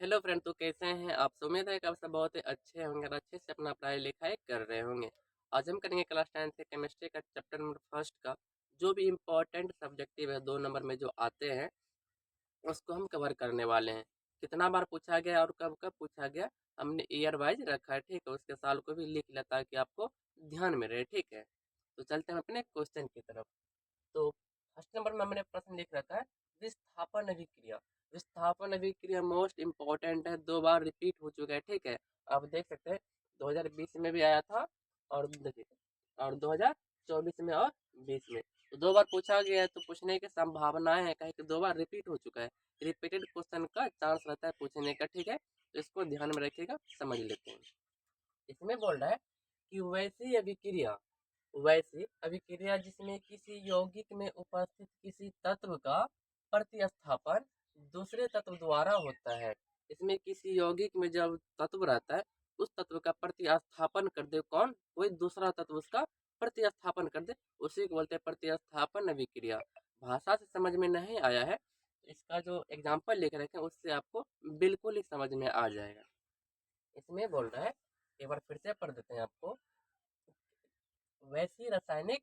Hello friend, तो कैसे हैं आप? उम्मीद है कि आप सब बहुत ही अच्छे होंगे और अच्छे से अपना पढ़ाई लिखाई कर रहे होंगे। आज हम करेंगे क्लास 10th के केमिस्ट्री का चैप्टर नंबर फर्स्ट का जो भी इम्पोर्टेंट सब्जेक्टिव है 2 नंबर में जो आते हैं उसको हम कवर करने वाले हैं। कितना बार पूछा गया और कब कब पूछा गया हमने ईयर वाइज रखा है, ठीक है। उसके साल को भी लिख लिया ताकि आपको ध्यान में रहे, ठीक है। तो चलते हैं अपने क्वेश्चन की तरफ। तो फर्स्ट नंबर में हमने प्रश्न लिख रखा है विस्थापन अभिक्रिया। विस्थापन अभिक्रिया मोस्ट इम्पोर्टेंट है, 2 बार रिपीट हो चुका है, ठीक है। आप देख सकते हैं 2020 में भी आया था और देखिए और 2024 में और 20 में। तो 2 बार पूछा गया है तो पूछने की संभावनाएं है, कहीं कि 2 बार रिपीट हो चुका है। रिपीटेड क्वेश्चन का चांस रहता है पूछने का, ठीक है। तो इसको ध्यान में रखिएगा, समझ लेते हैं। इसमें बोल रहा है कि वैसी अभिक्रिया जिसमें किसी यौगिक में उपस्थित किसी तत्व का प्रतिस्थापन दूसरे तत्व द्वारा होता है। इसमें किसी यौगिक में जब तत्व रहता है उस तत्व का प्रतिस्थापन कर दे, कौन? कोई दूसरा तत्व उसका प्रतिस्थापन कर दे, उसी को बोलते हैं प्रतिस्थापन अभिक्रिया। भाषा से समझ में नहीं आया है तो इसका जो एग्जाम्पल लिख रखे हैं उससे आपको बिल्कुल ही समझ में आ जाएगा। इसमें बोल रहा है, एक बार फिर से पढ़ देते हैं आपको। वैसी रासायनिक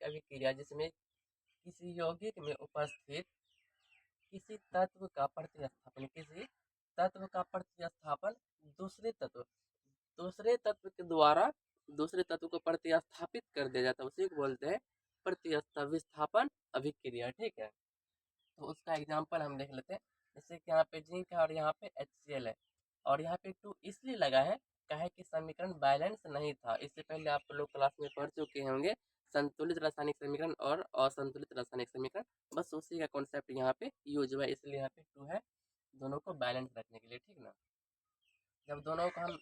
अभिक्रिया जिसमें किसी यौगिक में उपस्थित किसी तत्व का प्रतिस्थापन दूसरे तत्व दूसरे तत्व के द्वारा दूसरे तत्व को प्रतिस्थापित कर दिया जाता है, उसी को बोलते हैं विस्थापन अभिक्रिया, ठीक है। तो उसका एग्जाम्पल हम देख लेते हैं। जैसे कि यहाँ पे जिंक है और यहाँ पे HCl है और यहाँ पे 2 इसलिए लगा है काहे कि समीकरण बैलेंस नहीं था। इससे पहले आप लोग क्लास में पढ़ चुके होंगे संतुलित रासायनिक समीकरण और असंतुलित रासायनिक समीकरण, बस उसी का कॉन्सेप्ट यहाँ पे यूज हुआ है, इसलिए यहाँ पे 2 है दोनों को बैलेंस रखने के लिए, ठीक ना। जब दोनों को हम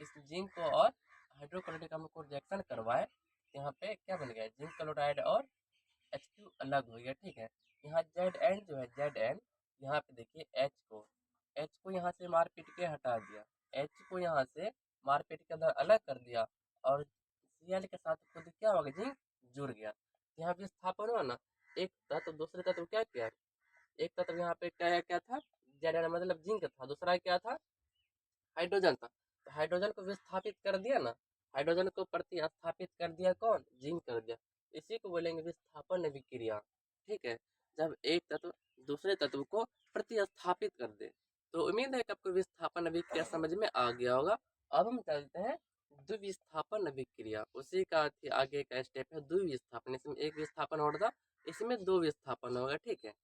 इस जिंक को और हाइड्रोक्लोरिक अम्ल को रिएक्शन करवाए, यहाँ पे क्या बन गया? जिंक क्लोराइड और HQ अलग हो गया, ठीक है। यहाँ Zn जो है Zn, यहाँ पे देखिए H को यहाँ से मार पीट के हटा दिया, H को यहाँ से मार पीट के अंदर अलग कर दिया और Cl के साथ खुद क्या हो गया? जिंक जुड़ गया। यहाँ विस्थापन हुआ ना, एक तत्व दूसरे तत्व क्या किया? एक तत्व यहाँ पे क्या क्या था? Zn मतलब जिंक था, दूसरा क्या था? हाइड्रोजन था। तो हाइड्रोजन को विस्थापित कर दिया ना, हाइड्रोजन को प्रतिस्थापित कर दिया, कौन? जिंक कर दिया। इसी को बोलेंगे विस्थापन अभिक्रिया, ठीक है। जब एक तत्व दूसरे तत्व को प्रतिस्थापित कर दे। तो उम्मीद है कि आपको विस्थापन अभिक्रिया समझ में आ गया होगा। अब हम चलते हैं द्विविस्थापन अभिक्रिया, उसी का आगे का स्टेप है द्विविस्थापन। इसमें एक विस्थापन हो रहा था, इसमें 2 विस्थापन होगा, ठीक है।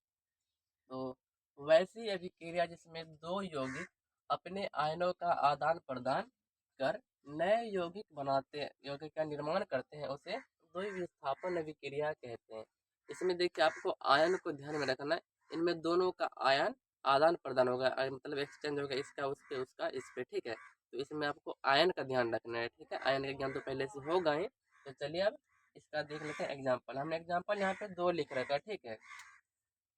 तो वैसी अभिक्रिया जिसमें 2 यौगिक अपने आयनों का आदान प्रदान कर नए यौगिक का निर्माण करते हैं उसे द्विविस्थापन अभिक्रिया कहते हैं। इसमें देखिए आपको आयन को ध्यान में रखना है, इनमें दोनों का आयन आदान प्रदान होगा, मतलब एक्सचेंज होगा, इसका उस पे उसका इस पे, ठीक है। तो इसमें आपको आयन का ध्यान रखना है, ठीक है। आयन का ज्ञान तो पहले से होगा ही। तो चलिए अब इसका देख लेते हैं एग्जाम्पल। हमने एग्जाम्पल यहाँ पे 2 लिख रखा है, ठीक है।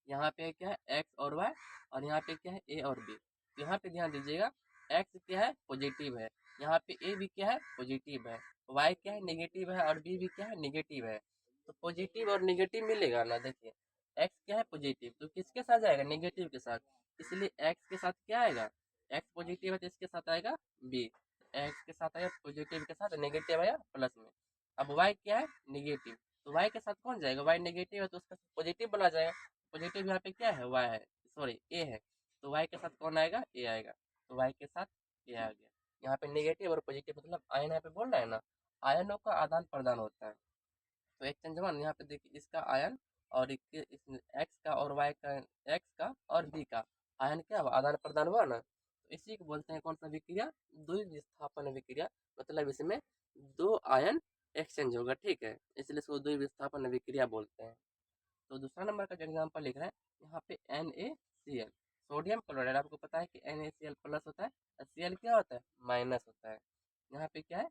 यहाँ पे क्या है? एक्स और वाई, और यहाँ पे क्या है? ए और बी। तो यहाँ पे ध्यान दीजिएगा, एक्स क्या है? पॉजिटिव है। यहाँ पे ए भी क्या है? पॉजिटिव है। वाई क्या है? नेगेटिव है। और बी भी क्या है? नेगेटिव है। तो पॉजिटिव और नेगेटिव मिलेगा ना, देखिए एक्स क्या है? पॉजिटिव, तो किसके साथ जाएगा? नेगेटिव के साथ। इसलिए एक्स के साथ क्या आएगा? एक्स पॉजिटिव है तो इसके साथ आएगा बी। एक्स के साथ आएगा पॉजिटिव के साथ, नेगेटिव आया प्लस में। अब वाई क्या है? नेगेटिव, तो वाई के साथ कौन जाएगा? वाई नेगेटिव है तो उसका पॉजिटिव बना जाएगा। पॉजिटिव यहाँ पे क्या है? वाई है, सॉरी ए है। तो वाई के साथ कौन आएगा? ए आएगा। तो वाई के साथ ए आ गया। यहाँ पे नेगेटिव और पॉजिटिव मतलब आयन यहाँ पे बोल रहा है ना, आयनों का आदान प्रदान होता है। तो एक्सचेंज वन यहाँ पे देखिए इसका आयन और एक्स का और वाई का, एक्स का और बी का आयन क्या हुआ? आदान प्रदान हुआ ना। तो इसी को बोलते हैं कौन सा विक्रिया? द्विविस्थापन विक्रिया। मतलब इसमें 2 आयन एक्सचेंज होगा, ठीक है, इसलिए इसको द्विविस्थापन विक्रिया बोलते हैं। तो दूसरा नंबर का जो एग्जाम्पल लिख रहे हैं यहाँ पे NaCl, सोडियम क्लोराइड। आपको पता है कि NaCl प्लस होता है, Cl क्या होता है? माइनस होता है। यहाँ पे क्या है?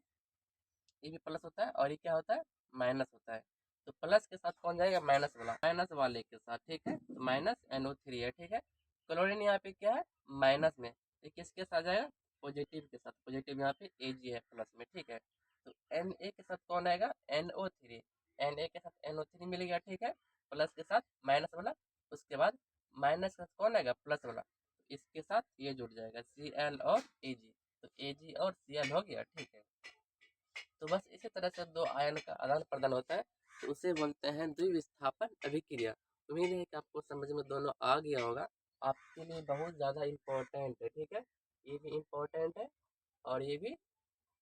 ये भी प्लस होता है और ये क्या होता है? माइनस होता है। तो प्लस के साथ कौन जाएगा? माइनस वाले के साथ, ठीक है। तो माइनस NO3 है, ठीक है। क्लोरीन यहाँ पे क्या है? माइनस में, तो किसके साथ जाएगा? पॉजिटिव के साथ। पॉजिटिव यहाँ पे Ag है प्लस में, ठीक है। तो Na के साथ कौन आएगा? NO3। Na के साथ NO3 मिल गया, ठीक है, प्लस के साथ माइनस वाला। उसके बाद माइनस के साथ कौन आएगा? प्लस वाला। इसके साथ ये जुड़ जाएगा Cl और Ag, तो Ag और Cl हो गया, ठीक है। तो बस इसी तरह से दो आयन का आदान प्रदान होता है, तो उसे बोलते हैं द्विविस्थापन अभिक्रिया। उम्मीद है कि आपको समझ में दोनों आ गया होगा, आपके लिए बहुत ज़्यादा इम्पोर्टेंट है, ठीक है। ये भी इम्पोर्टेंट है और ये भी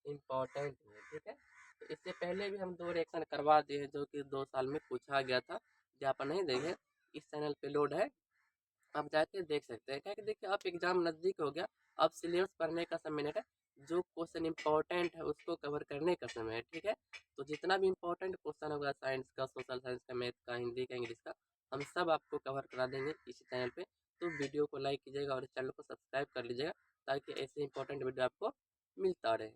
इम्पोर्टेंट है, ठीक है। तो इससे पहले भी हम दो रिएक्शन करवा दिए हैं, जो कि 2 साल में पूछा गया था। जो आप नहीं देखे, इस चैनल पे लोड है, आप जाके देख सकते हैं। क्या कि देखिए, अब एग्जाम नज़दीक हो गया, अब सिलेबस पढ़ने का समय है, जो क्वेश्चन इंपॉर्टेंट है उसको कवर करने का समय है, ठीक है। तो जितना भी इंपॉर्टेंट क्वेश्चन होगा साइंस का, सोशल साइंस का, मैथ का, हिंदी का, इंग्लिश का, हम सब आपको कवर करा देंगे इसी चैनल पे। तो वीडियो को लाइक कीजिएगा और चैनल को सब्सक्राइब कर लीजिएगा, ताकि ऐसे इंपॉर्टेंट वीडियो आपको मिलता रहे।